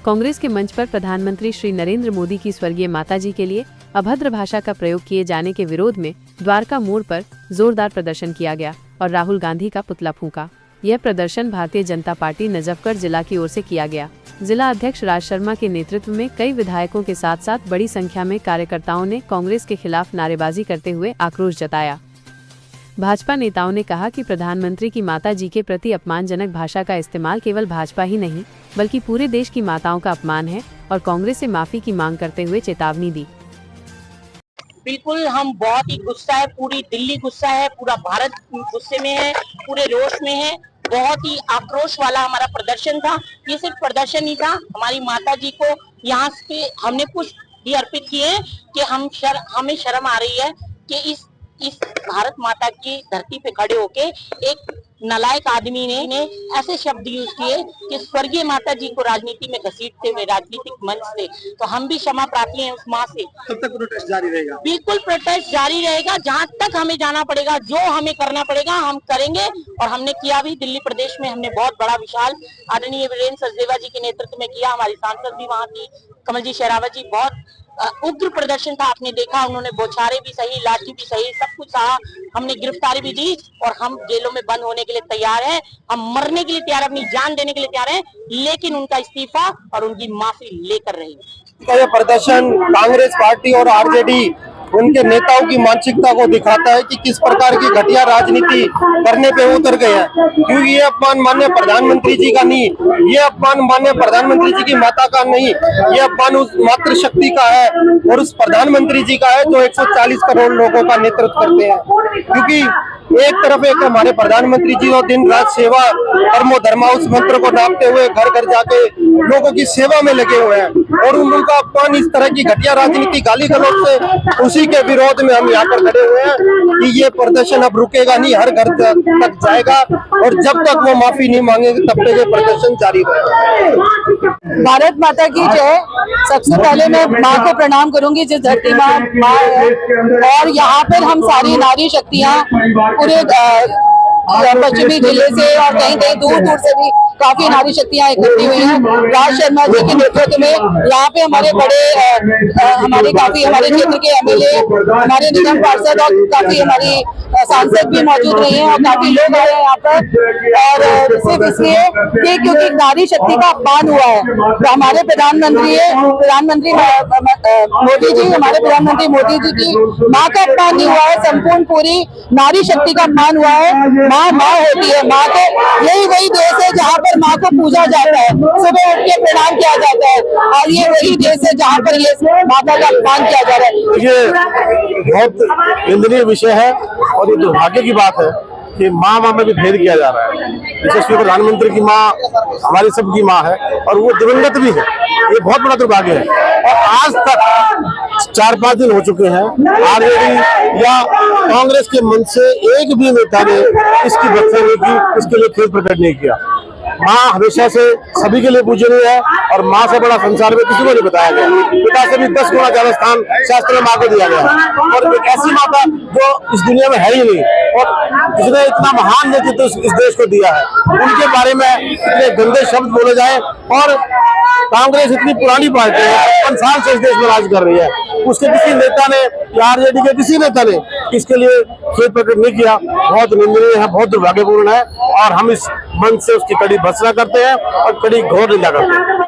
कांग्रेस के मंच पर प्रधानमंत्री श्री नरेंद्र मोदी की स्वर्गीय माताजी के लिए अभद्र भाषा का प्रयोग किए जाने के विरोध में द्वारका मोड़ पर जोरदार प्रदर्शन किया गया और राहुल गांधी का पुतला फूंका। यह प्रदर्शन भारतीय जनता पार्टी नजफगढ़ जिला की ओर से किया गया। जिला अध्यक्ष राज शर्मा के नेतृत्व में कई विधायकों के साथ साथ बड़ी संख्या में कार्यकर्ताओं ने कांग्रेस के खिलाफ नारेबाजी करते हुए आक्रोश जताया। भाजपा नेताओं ने कहा कि प्रधानमंत्री की माता जी के प्रति अपमानजनक भाषा का इस्तेमाल केवल भाजपा ही नहीं बल्कि पूरे देश की माताओं का अपमान है और कांग्रेस से माफी की मांग करते हुए चेतावनी दी। बिल्कुल, हम बहुत ही गुस्सा है, पूरी दिल्ली गुस्सा है, पूरा भारत गुस्से में है, पूरे रोष में है। बहुत ही आक्रोश वाला हमारा प्रदर्शन था। ये सिर्फ प्रदर्शन ही था, हमारी माता जी को यहाँ पे हमने कुछ भी अर्पित किए कि हमें शर्म आ रही है कि इस भारत माता की धरती पे खड़े होके एक नालायक आदमी ने ऐसे शब्द यूज किए कि स्वर्गीय माता जी को राजनीति में घसीटते हुए राजनीतिक मंच से, तो हम भी क्षमा प्रार्थी हैं उस माँ से। तब तक प्रोटेस्ट जारी रहेगा? बिल्कुल प्रोटेस्ट जारी रहेगा, जहाँ तक हमें जाना पड़ेगा, जो हमें करना पड़ेगा हम करेंगे और हमने किया भी। दिल्ली प्रदेश में हमने बहुत बड़ा विशाल आदरणीय वीरेंद्र सचदेवा जी के नेतृत्व में किया। हमारी सांसद भी वहाँ थी, कमल जी शेरावत जी। बहुत उग्र प्रदर्शन था, आपने देखा, उन्होंने बौछारें भी सही, लाठी भी सही, सब कुछ सहा। हमने गिरफ्तारी भी दी और हम जेलों में बंद होने के लिए तैयार हैं, हम मरने के लिए तैयार हैं, अपनी जान देने के लिए तैयार हैं, लेकिन उनका इस्तीफा और उनकी माफी लेकर रहेंगे। यह प्रदर्शन कांग्रेस पार्टी और आरजेडी उनके नेताओं की मानसिकता को दिखाता है कि किस प्रकार की घटिया राजनीति करने पे उतर गए हैं। क्योंकि ये अपमान माननीय प्रधानमंत्री जी का नहीं, ये अपमान माननीय प्रधानमंत्री जी की माता का नहीं, ये अपमान उस मातृशक्ति का है और उस प्रधानमंत्री जी का है जो 140 करोड़ लोगों का नेतृत्व करते हैं। क्योंकि एक तरफ एक हमारे प्रधानमंत्री जी जो दिन रात सेवा कर्मो धर्मा उस मंत्र को नापते हुए घर घर जाके लोगों की सेवा में लगे हुए हैं और उनका अपमान इस तरह की घटिया राजनीति गाली गलौज से, उसी के विरोध में हम यहाँ पर खड़े हुए हैं कि ये प्रदर्शन अब रुकेगा नहीं, हर घर तक जाएगा और जब तक वो माफी नहीं मांगेंगे तब तक ये प्रदर्शन जारी रहेगा। भारत माता की जय। सबसे पहले मैं माँ को प्रणाम करूंगी जिस धरती माँ है, और यहाँ पर हम सारी नारी शक्तियाँ पूरे पश्चिमी जिले से और कहीं कहीं दूर दूर से भी काफी नारी शक्तियां इकट्ठी हुई हैं। राज शर्मा जी के नेतृत्व में यहाँ पे हमारे क्षेत्र के एमएलए, हमारे निगम पार्षद और काफी हमारी सांसद भी मौजूद रही हैं और काफी लोग आए हैं यहाँ पर। और सिर्फ इसलिए कि क्योंकि नारी शक्ति का अपमान हुआ है। तो हमारे प्रधानमंत्री मोदी जी, हमारे प्रधानमंत्री मोदी जी की माँ का अपमान नहीं हुआ है, संपूर्ण पूरी नारी शक्ति का अपमान हुआ है। माँ होती है, माँ को यही वही देश है जहाँ पर माँ को पूजा जाता है, सुबह उठ के प्रणाम किया जाता है, और ये वही देश है जहाँ पर ये माता का अपमान किया जा रहा है। ये बहुत निंदनीय विषय है और ये दुर्भाग्य की बात है कि माँ में भी भेद किया जा रहा है। यशस्वी प्रधानमंत्री की माँ हमारी सबकी माँ है और वो दिवंगत भी है। ये बहुत बड़ा दुर्भाग्य है और आज तक 4-5 दिन हो चुके हैं, आरजेडी या कांग्रेस के मंच से एक भी नेता ने इसकी भर्त्सना नहीं की, इसके लिए खेद प्रकट नहीं किया। माँ हमेशा से सभी के लिए पूजनीय है और माँ से बड़ा संसार में किसी को नहीं बताया गया। पिता से भी 10 गुना ज्यादा स्थान शास्त्र में माँ को दिया गया और एक ऐसी माता जो इस दुनिया में है ही नहीं और जिसने इतना महान नेतृत्व इस देश को दिया है, उनके बारे में इतने गंदे शब्द बोले जाए। और कांग्रेस इतनी पुरानी पार्टी है, 55 साल से इस देश में राज कर रही है, उसके किसी नेता ने या आरजेडी के किसी नेता ने इसके लिए खेद प्रकट नहीं किया। बहुत निंदनीय है, बहुत दुर्भाग्यपूर्ण है और हम इस मंच से उसकी कड़ी भर्त्सना करते हैं और कड़ी घोर निंदा करते हैं।